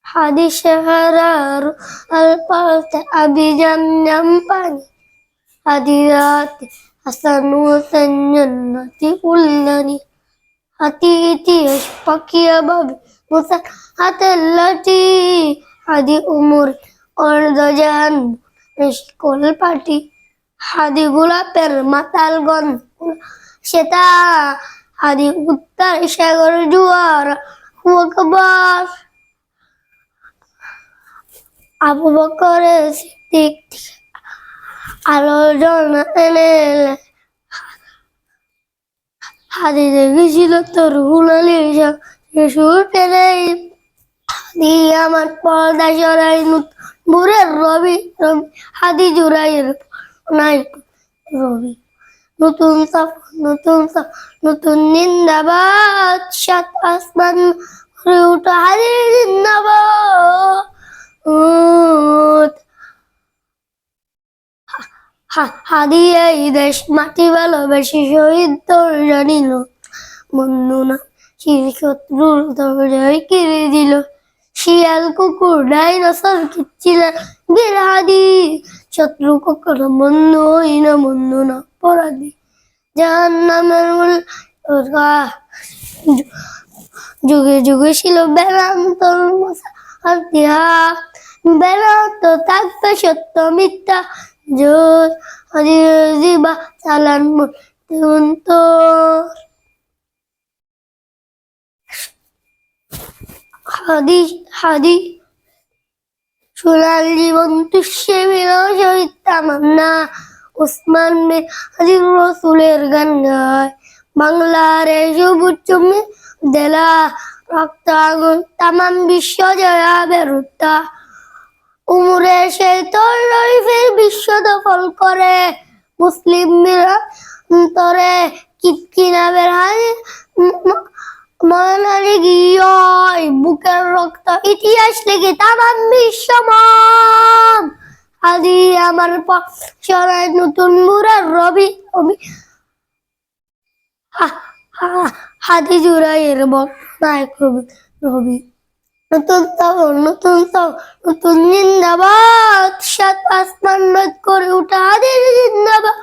Hadi syahraru al-palta abijam nyampani hadirati hasanu sanyannati ullani hati iti ashpakia babi musa hatallati hadi umur orda jahan rishkol pati hadi gulapir matal gon seta hadi uttar sagar juara huwa kabar Abu Bakar Siddiq আলোচনা এলে হাদি দেখেছিল তোর হুলালি শিশু টেনে হাদি আমার পর্দা সরাই ভোরের রবি রবি হাদি জুড়াইয়ের নাই রবি নতুন সাফ নতুন জিন্দাবাদ সাত আসমান করে উঠো হাদি জিন্দাবাদ হাদিয়ে এই দেশ মাটি ভালোবেসে শহীদ তোর জানিল বন্ধু না শত্রুর দরজায় কিনে দিল শিয়াল কুকুর ডাইনোসর কিচ্ছিল হাদি শত্রু কখনো বন্ধু হই না বন্ধু না অপরাধী জাহান্নামের যুগে যুগে ছিল বেদান্তর বেদান্ত থাকতো সত্য মিথ্যা জোর জিবা চালান হাদি হাদি সোনার জীবন তুষ্যে বেরো শহীদ তামান্না ওসমান বিন হাদি রসুলের গান গায় বাংলার সবুজ চুমে দেলা রক্ত আগুন তামাম বিশ্ব জয়া বেরুত্তা উমরে সেই তোর শরীফের বিশ্ব দখল করে মুসলিম তরে কিটকিনা বের হাই মনারি গিয়ে বুকের রক্ত ইতিহাস লিখে তামাম বিশ্বমান আদি আমার পরাই নতুন মুরার রবি রবি হাদি জুড়াইয়ের বক্তায় কবি রবি নতুন জিন্দাবাদ সাত আসমান করে উঠা হাদির জিন্দাবাদ